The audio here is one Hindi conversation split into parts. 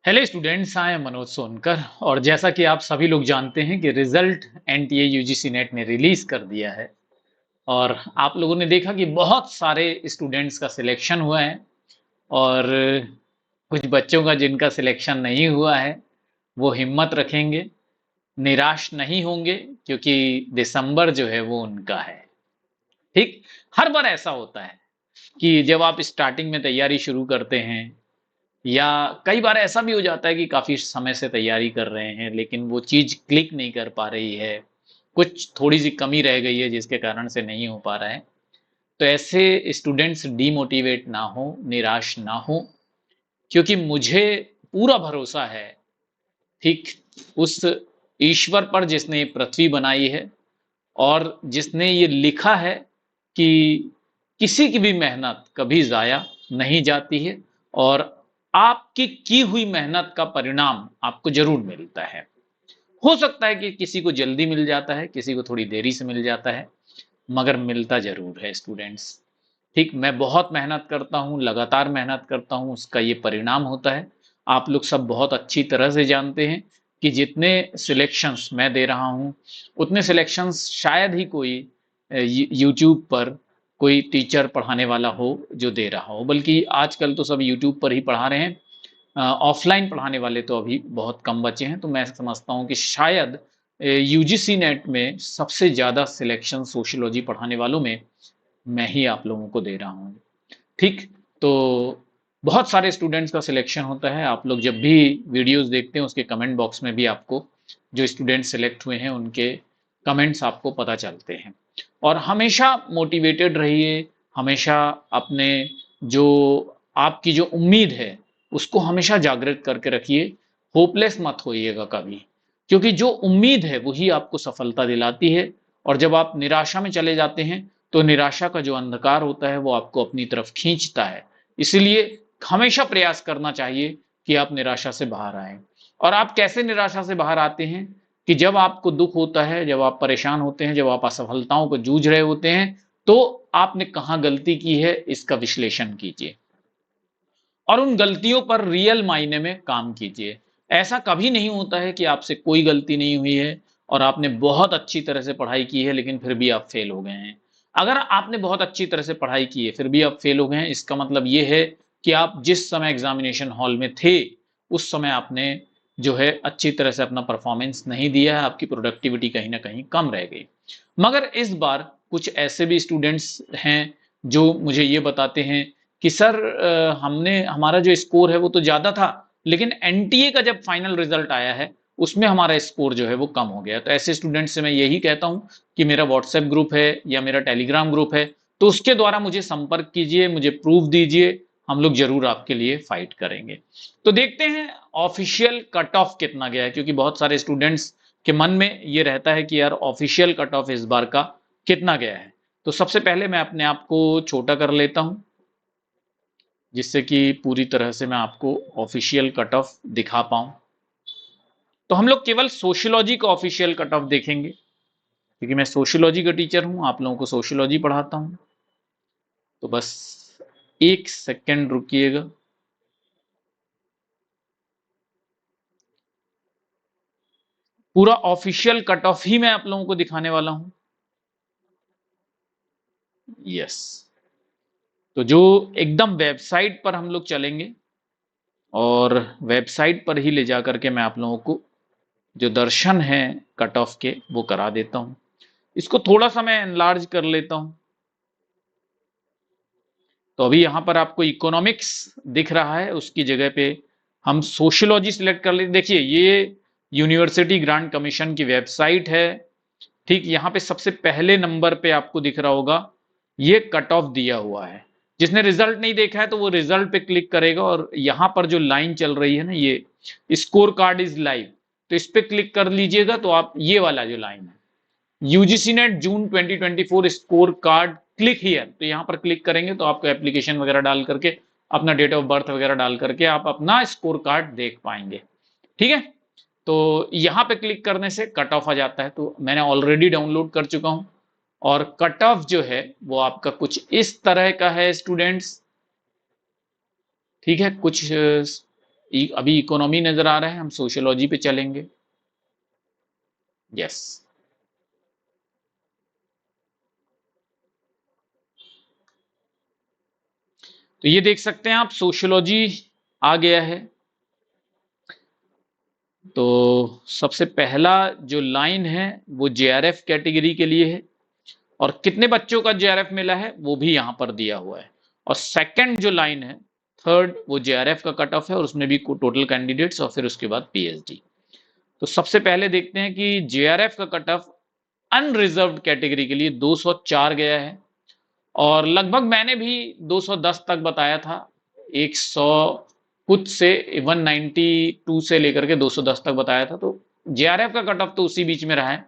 Hello students, I am Manoj Sonkar. और जैसा कि आप सभी लोग जानते हैं कि रिजल्ट एनटीए यूजीसी नेट ने रिलीज कर दिया है। और आप लोगों ने देखा कि बहुत सारे स्टूडेंट्स का सिलेक्शन हुआ है। और कुछ बच्चों का जिनका सिलेक्शन नहीं हुआ है वो हिम्मत रखेंगे, निराश नहीं होंगे, क्योंकि दिसंबर जो है वो उनका है। ठीक। हर बार ऐसा होता है कि जब आप स्टार्टिंग में तैयारी शुरू करते हैं, या कई बार ऐसा भी हो जाता है कि काफ़ी समय से तैयारी कर रहे हैं लेकिन वो चीज़ क्लिक नहीं कर पा रही है, कुछ थोड़ी-सी कमी रह गई है जिसके कारण से नहीं हो पा रहा है। तो ऐसे स्टूडेंट्स डीमोटिवेट ना हो, निराश ना हो, क्योंकि मुझे पूरा भरोसा है, ठीक, उस ईश्वर पर जिसने ये पृथ्वी बनाई है और जिसने ये लिखा है कि किसी की भी मेहनत कभी ज़ाया नहीं जाती है, और आपकी की हुई मेहनत का परिणाम आपको ज़रूर मिलता है। हो सकता है कि किसी को जल्दी मिल जाता है, किसी को थोड़ी देरी से मिल जाता है, मगर मिलता ज़रूर है स्टूडेंट्स। ठीक, मैं बहुत मेहनत करता हूँ, लगातार मेहनत करता हूँ, उसका ये परिणाम होता है। आप लोग सब बहुत अच्छी तरह से जानते हैं कि जितने सिलेक्शंस मैं दे रहा हूँ, उतने सिलेक्शंस शायद ही कोई यूट्यूब पर कोई टीचर पढ़ाने वाला हो जो दे रहा हो, बल्कि आजकल तो सब यूट्यूब पर ही पढ़ा रहे हैं। ऑफलाइन पढ़ाने वाले तो अभी बहुत कम बचे हैं। तो मैं समझता हूँ कि शायद यूजीसी नेट में सबसे ज़्यादा सिलेक्शन सोशियोलॉजी पढ़ाने वालों में मैं ही आप लोगों को दे रहा हूँ। ठीक। तो बहुत सारे स्टूडेंट्स का सिलेक्शन होता है। आप लोग जब भी वीडियोस देखते हैं उसके कमेंट बॉक्स में भी आपको जो स्टूडेंट सेलेक्ट हुए हैं उनके कमेंट्स आपको पता चलते हैं। और हमेशा मोटिवेटेड रहिए, हमेशा अपने जो आपकी जो उम्मीद है उसको हमेशा जागृत करके रखिए। होपलेस मत होइएगा कभी, क्योंकि जो उम्मीद है वही आपको सफलता दिलाती है। और जब आप निराशा में चले जाते हैं तो निराशा का जो अंधकार होता है वो आपको अपनी तरफ खींचता है। इसलिए हमेशा प्रयास करना चाहिए कि आप निराशा से बाहर आए। और आप कैसे निराशा से बाहर आते हैं कि जब आपको दुख होता है, जब आप परेशान होते हैं, जब आप असफलताओं को जूझ रहे होते हैं, तो आपने कहाँ गलती की है इसका विश्लेषण कीजिए और उन गलतियों पर रियल मायने में काम कीजिए। ऐसा कभी नहीं होता है कि आपसे कोई गलती नहीं हुई है और आपने बहुत अच्छी तरह से पढ़ाई की है लेकिन फिर भी आप फेल हो गए हैं। अगर आपने बहुत अच्छी तरह से पढ़ाई की है फिर भी आप फेल हो गए हैं, इसका मतलब ये है कि आप जिस समय एग्जामिनेशन हॉल में थे उस समय आपने जो है अच्छी तरह से अपना परफॉर्मेंस नहीं दिया है, आपकी प्रोडक्टिविटी कहीं ना कहीं कम रह गई। मगर इस बार कुछ ऐसे भी स्टूडेंट्स हैं जो मुझे ये बताते हैं कि सर, हमने हमारा जो स्कोर है वो तो ज़्यादा था, लेकिन एनटीए का जब फाइनल रिजल्ट आया है उसमें हमारा स्कोर जो है वो कम हो गया। तो ऐसे स्टूडेंट्स से मैं यही कहता हूँ कि मेरा व्हाट्सएप ग्रुप है या मेरा टेलीग्राम ग्रुप है, तो उसके द्वारा मुझे संपर्क कीजिए, मुझे प्रूफ दीजिए, हम लोग जरूर आपके लिए फाइट करेंगे। तो देखते हैं ऑफिशियल कट ऑफ कितना गया है, क्योंकि बहुत सारे स्टूडेंट्स के मन में ये रहता है कि यार ऑफिशियल कट ऑफ इस बार का कितना गया है। तो सबसे पहले मैं अपने आप को छोटा कर लेता हूँ जिससे कि पूरी तरह से मैं आपको ऑफिशियल कट ऑफ दिखा पाऊँ। तो हम लोग केवल सोशियोलॉजी का ऑफिशियल कट ऑफ देखेंगे, क्योंकि मैं सोशियोलॉजी का टीचर हूँ, आप लोगों को सोशियोलॉजी पढ़ाता हूँ। तो बस एक सेकेंड रुकिएगा। पूरा ऑफिशियल कट ऑफ ही मैं आप लोगों को दिखाने वाला हूँ। यस। तो जो एकदम वेबसाइट पर हम लोग चलेंगे और वेबसाइट पर ही ले जा करके मैं आप लोगों को जो दर्शन है कट ऑफ के वो करा देता हूँ। इसको थोड़ा सा मैं एनलार्ज कर लेता हूँ। तो अभी यहाँ पर आपको इकोनॉमिक्स दिख रहा है, उसकी जगह पे हम सोशियोलॉजी सिलेक्ट कर ले। देखिए ये यूनिवर्सिटी ग्रांट कमीशन की वेबसाइट है। ठीक, यहाँ पे सबसे पहले नंबर पे आपको दिख रहा होगा ये कट ऑफ दिया हुआ है। जिसने रिजल्ट नहीं देखा है तो वो रिजल्ट पे क्लिक करेगा और यहाँ पर जो लाइन चल रही है ना, ये स्कोर कार्ड इज लाइव, तो इस पे क्लिक कर लीजिएगा तो आप ये वाला जो लाइन है UGC net June 2024 score card click here, तो यहाँ पर क्लिक करेंगे तो आपको एप्लीकेशन वगैरह डाल करके अपना डेट ऑफ बर्थ वगैरह डाल करके आप अपना स्कोर कार्ड देख पाएंगे। ठीक है। तो यहाँ पे क्लिक करने से कट ऑफ आ जाता है, तो मैंने ऑलरेडी डाउनलोड कर चुका हूँ। और कट ऑफ जो है वो आपका कुछ इस तरह का है स्टूडेंट्स। ठीक है, कुछ अभी इकोनॉमी नजर आ रहा है, हम सोशियोलॉजी पे चलेंगे। यस, तो ये देख सकते हैं आप, सोशियोलॉजी आ गया है। तो सबसे पहला जो लाइन है वो जेआरएफ कैटेगरी के लिए है, और कितने बच्चों का जेआरएफ मिला है वो भी यहां पर दिया हुआ है। और सेकंड जो लाइन है, थर्ड, वो जेआरएफ का कट ऑफ है, और उसमें भी टोटल कैंडिडेट्स और फिर उसके बाद पीएचडी। तो सबसे पहले देखते हैं कि जेआरएफ का कट ऑफ अनरिजर्व्ड कैटेगरी के लिए 204 गया है, और लगभग मैंने भी 210 तक बताया था। 100 कुछ से 192 से लेकर के 210 तक बताया था, तो जेआरएफ का कट ऑफ तो उसी बीच में रहा है।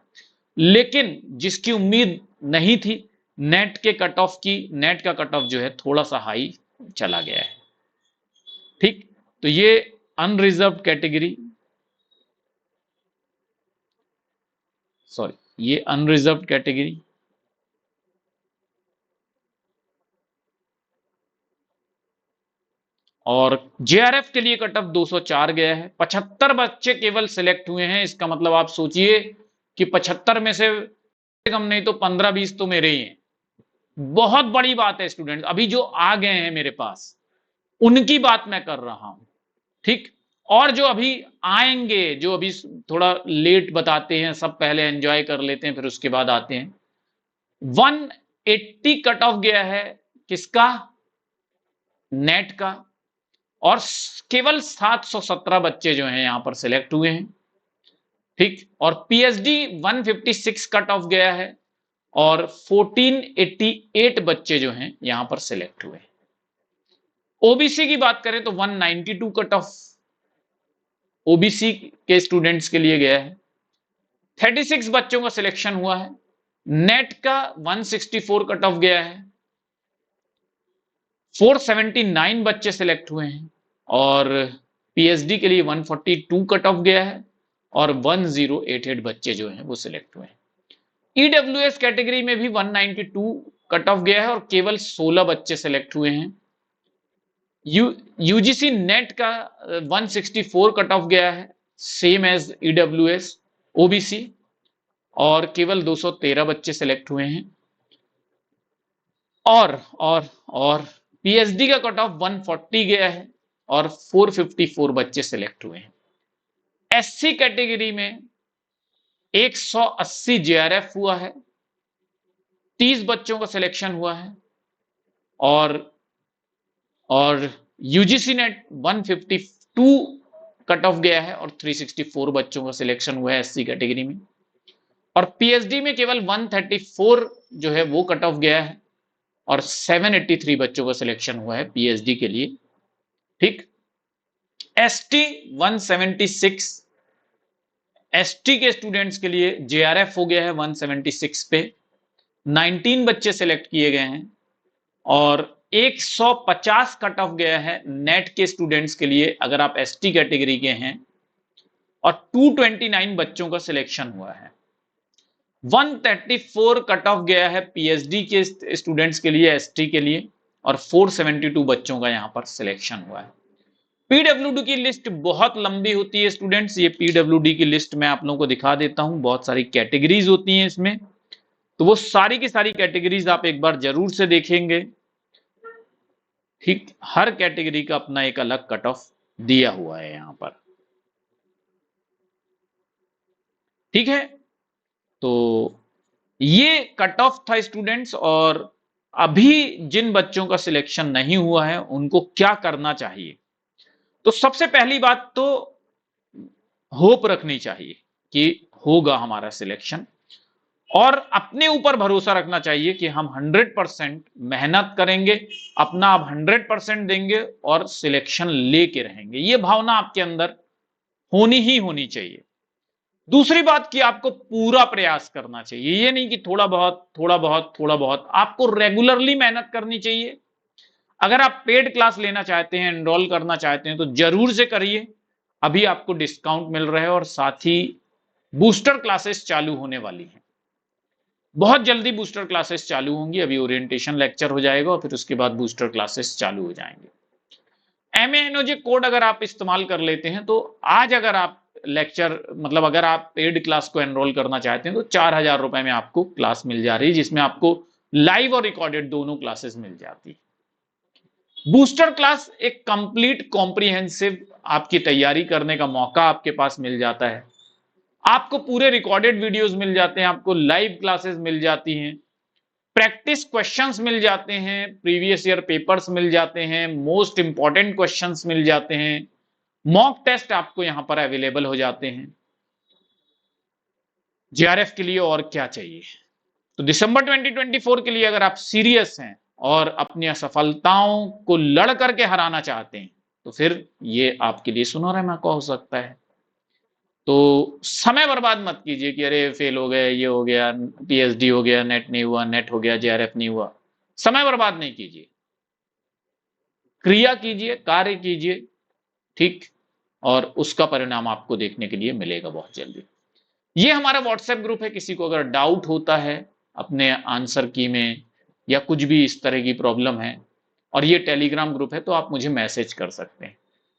लेकिन जिसकी उम्मीद नहीं थी नेट के कट ऑफ की, नेट का कट ऑफ जो है थोड़ा सा हाई चला गया है। ठीक, तो ये अनरिजर्व्ड कैटेगरी, सॉरी, ये अनरिजर्व्ड कैटेगरी। और जेआरएफ के लिए कट ऑफ 204 गया है। 75 बच्चे केवल सिलेक्ट हुए हैं, इसका मतलब आप सोचिए कि 75 में से कम नहीं तो 15-20 तो मेरे ही हैं। बहुत बड़ी बात है स्टूडेंट, अभी जो आ गए हैं मेरे पास उनकी बात मैं कर रहा हूं। ठीक, और जो अभी आएंगे, जो अभी थोड़ा लेट बताते हैं, सब पहले एंजॉय कर लेते हैं फिर उसके बाद आते हैं। 180 कट ऑफ गया है किसका, नेट का, और केवल 717 बच्चे जो हैं यहां पर सिलेक्ट हुए हैं। ठीक, और पीएचडी 156 कट ऑफ गया है, और 1488 बच्चे जो हैं यहां पर सिलेक्ट हुए हैं। ओबीसी की बात करें तो 192 कट ऑफ ओबीसी के स्टूडेंट्स के लिए गया है। 36 बच्चों का सिलेक्शन हुआ है। नेट का 164 कट ऑफ गया है, 479 बच्चे सिलेक्ट हुए हैं, और पीएचडी के लिए 142 कट ऑफ गया है, और 1088 बच्चे जो हैं वो सिलेक्ट हुए हैं। ईडब्ल्यूएस कैटेगरी में भी 192 कट ऑफ गया है, और केवल 16 बच्चे सिलेक्ट हुए हैं। यूजीसी नेट का 164 कट ऑफ गया है, सेम एज ईडब्ल्यूएस ओबीसी, और केवल 213 बच्चे सिलेक्ट हुए हैं। और पीएचडी का कट ऑफ 140 गया है, और 454 बच्चे सिलेक्ट हुए हैं। एससी कैटेगरी में 180 जेआरएफ हुआ है, 30 बच्चों का सिलेक्शन हुआ है, और यूजीसी नेट 152 कट ऑफ गया है, और 364 बच्चों का सिलेक्शन हुआ है एससी कैटेगरी में। और पीएचडी में केवल 134 जो है वो कट ऑफ गया है, और 783 बच्चों का सिलेक्शन हुआ है पीएचडी के लिए। ठीक, एसटी 176, एसटी के स्टूडेंट्स के लिए जेआरएफ हो गया है 176 पे, 19 बच्चे सिलेक्ट किए गए हैं, और 150 कट ऑफ गया है नेट के स्टूडेंट्स के लिए अगर आप एसटी कैटेगरी के हैं, और 229 बच्चों का सिलेक्शन हुआ है। 134 कट ऑफ गया है पीएचडी के स्टूडेंट्स के लिए, एसटी के लिए, और 472 बच्चों का यहां पर सिलेक्शन हुआ है। पीडब्ल्यूडी की लिस्ट बहुत लंबी होती है स्टूडेंट्स, ये पीडब्ल्यूडी की लिस्ट मैं आप लोगों को दिखा देता हूं, बहुत सारी कैटेगरीज होती हैं इसमें, तो वो सारी की सारी कैटेगरीज आप एक बार जरूर से देखेंगे। ठीक, हर कैटेगरी का अपना एक अलग कट ऑफ दिया हुआ है यहां पर। ठीक है, तो ये कट ऑफ था स्टूडेंट्स, और अभी जिन बच्चों का सिलेक्शन नहीं हुआ है उनको क्या करना चाहिए। तो सबसे पहली बात तो होप रखनी चाहिए कि होगा हमारा सिलेक्शन, और अपने ऊपर भरोसा रखना चाहिए कि हम 100% मेहनत करेंगे, अपना आप 100% देंगे और सिलेक्शन लेके रहेंगे। ये भावना आपके अंदर होनी ही होनी चाहिए। दूसरी बात कि आपको पूरा प्रयास करना चाहिए, ये नहीं कि थोड़ा बहुत थोड़ा बहुत थोड़ा बहुत, आपको रेगुलरली मेहनत करनी चाहिए। अगर आप पेड क्लास लेना चाहते हैं, एनरोल करना चाहते हैं, तो जरूर से करिए। अभी आपको डिस्काउंट मिल रहा है, और साथ ही बूस्टर क्लासेस चालू होने वाली हैं। बहुत जल्दी बूस्टर क्लासेस चालू होंगी, अभी ओरिएंटेशन लेक्चर हो जाएगा और फिर उसके बाद बूस्टर क्लासेस चालू हो जाएंगे। MANOJ कोड अगर आप इस्तेमाल कर लेते हैं तो आज अगर आप लेक्चर मतलब अगर आप पेड क्लास को एनरोल करना चाहते हैं तो 4,000 रुपए में आपको क्लास मिल जा रही है, जिसमें आपको लाइव और रिकॉर्डेड दोनों क्लासेस मिल जाती है। बूस्टर क्लास एक कंप्लीट कॉम्प्रिहेंसिव आपकी तैयारी करने का मौका आपके पास मिल जाता है। आपको पूरे रिकॉर्डेड वीडियोस मिल जाते हैं, आपको लाइव क्लासेस मिल जाती हैं, प्रैक्टिस क्वेश्चंस मिल जाते हैं, प्रीवियस ईयर पेपर्स मिल जाते हैं, मोस्ट इंपॉर्टेंट क्वेश्चंस मिल जाते हैं, मॉक टेस्ट आपको यहां पर अवेलेबल हो जाते हैं। JRF के लिए और क्या चाहिए। तो दिसंबर 2024 के लिए अगर आप सीरियस हैं और अपनी असफलताओं को लड़ करके हराना चाहते हैं तो फिर ये आपके लिए सुनहरा मौका हो सकता है। तो समय बर्बाद मत कीजिए कि अरे फेल हो गए, ये हो गया, PhD हो गया, नेट नहीं हुआ, नेट हो गया, JRF नहीं हुआ। समय बर्बाद नहीं कीजिए, क्रिया कीजिए, कार्य कीजिए, ठीक, और उसका परिणाम आपको देखने के लिए मिलेगा बहुत जल्दी। ये हमारा व्हाट्सएप ग्रुप है, किसी को अगर डाउट होता है अपने आंसर की में या कुछ भी इस तरह की प्रॉब्लम है, और ये टेलीग्राम ग्रुप है, तो आप मुझे मैसेज कर सकते हैं।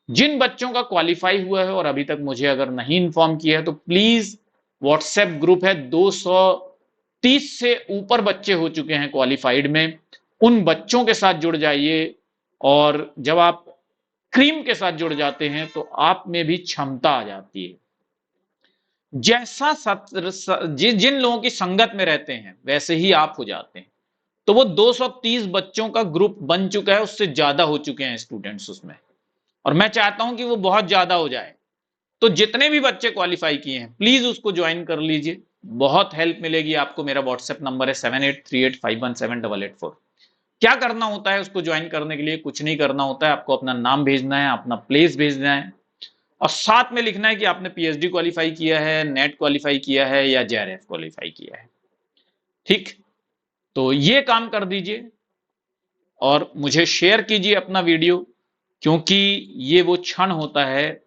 जिन बच्चों का क्वालिफाई हुआ है और अभी तक मुझे अगर नहीं इन्फॉर्म किया है तो प्लीज, व्हाट्सएप ग्रुप है, 230 से ऊपर बच्चे हो चुके हैं क्वालिफाइड में, उन बच्चों के साथ जुड़ जाइए। और जब आप क्रीम के साथ जुड़ जाते हैं तो आप में भी क्षमता आ जाती है। जैसा जिन लोगों की संगत में रहते हैं वैसे ही आप हो जाते हैं। तो वो 230 बच्चों का ग्रुप बन चुका है, उससे ज्यादा हो चुके हैं स्टूडेंट्स उसमें, और मैं चाहता हूं कि वो बहुत ज्यादा हो जाए। तो जितने भी बच्चे क्वालिफाई किए हैं प्लीज उसको ज्वाइन कर लीजिए, बहुत हेल्प मिलेगी आपको। मेरा व्हाट्सएप नंबर है 7838517884। क्या करना होता है उसको ज्वाइन करने के लिए? कुछ नहीं करना होता है, आपको अपना नाम भेजना है, अपना प्लेस भेजना है, और साथ में लिखना है कि आपने PhD क्वालिफाई किया है, नेट क्वालिफाई किया है या JRF क्वालिफाई किया है। ठीक, तो ये काम कर दीजिए और मुझे शेयर कीजिए अपना वीडियो, क्योंकि ये वो क्षण होता है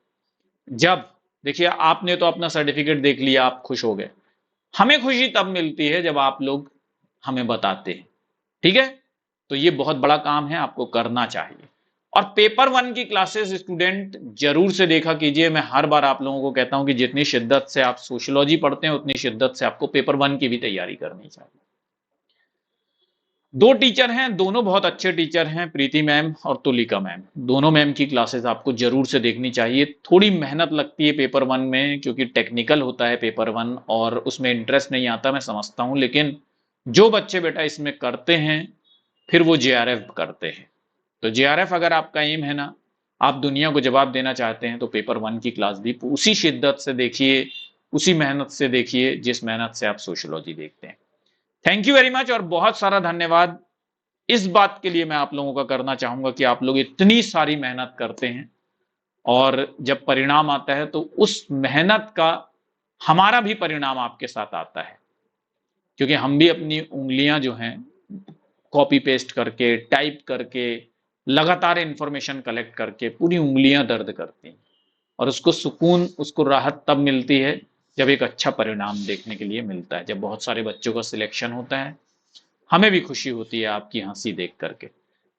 जब, देखिए आपने तो अपना सर्टिफिकेट देख लिया, आप खुश हो गए, हमें खुशी तब मिलती है जब आप लोग हमें बताते हैं। ठीक है, तो ये बहुत बड़ा काम है, आपको करना चाहिए। और पेपर 1 की क्लासेस स्टूडेंट जरूर से देखा कीजिए। मैं हर बार आप लोगों को कहता हूं कि जितनी शिद्दत से आप सोशियोलॉजी पढ़ते हैं उतनी शिद्दत से आपको पेपर 1 की भी तैयारी करनी चाहिए। 2 टीचर हैं, दोनों बहुत अच्छे टीचर हैं, प्रीति मैम और तुलिका मैम। दोनों मैम की क्लासेस आपको जरूर से देखनी चाहिए। थोड़ी मेहनत लगती है पेपर 1 में, क्योंकि टेक्निकल होता है पेपर 1 और उसमें इंटरेस्ट नहीं आता, मैं समझता हूं, लेकिन जो बच्चे बेटा इसमें करते हैं फिर वो JRF करते हैं। तो JRF अगर आपका एम है ना, आप दुनिया को जवाब देना चाहते हैं, तो पेपर 1 की क्लास भी उसी शिद्दत से देखिए, उसी मेहनत से देखिए जिस मेहनत से आप सोशियोलॉजी देखते हैं। थैंक यू वेरी मच और बहुत सारा धन्यवाद। इस बात के लिए मैं आप लोगों का करना चाहूंगा कि आप लोग इतनी सारी मेहनत करते हैं, और जब परिणाम आता है तो उस मेहनत का हमारा भी परिणाम आपके साथ आता है, क्योंकि हम भी अपनी उंगलियां जो हैं कॉपी पेस्ट करके, टाइप करके, लगातार इंफॉर्मेशन कलेक्ट करके पूरी उंगलियां दर्द करती हैं, और उसको सुकून, उसको राहत तब मिलती है जब एक अच्छा परिणाम देखने के लिए मिलता है। जब बहुत सारे बच्चों का सिलेक्शन होता है, हमें भी खुशी होती है आपकी हंसी देख करके।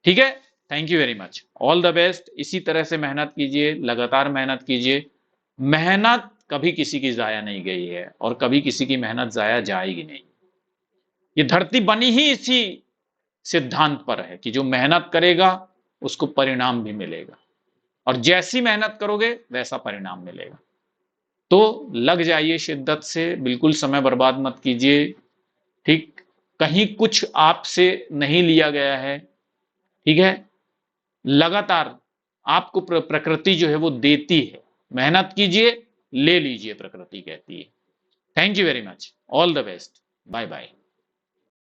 ठीक है, thank you very much, all the best. इसी तरह से मेहनत कीजिए, लगातार मेहनत कीजिए। मेहनत कभी किसी की जाया नहीं गई है और कभी किसी की मेहनत जाया जाएगी नहीं। ये धरती बनी ही इसी सिद्धांत पर है कि जो मेहनत करेगा उसको परिणाम भी मिलेगा, और जैसी मेहनत करोगे वैसा परिणाम मिलेगा। तो लग जाइए शिद्दत से, बिल्कुल समय बर्बाद मत कीजिए। ठीक, कहीं कुछ आपसे नहीं लिया गया है, ठीक है, लगातार आपको प्रकृति जो है वो देती है। मेहनत कीजिए, ले लीजिए, प्रकृति कहती है। Thank you very much, all the best, bye bye.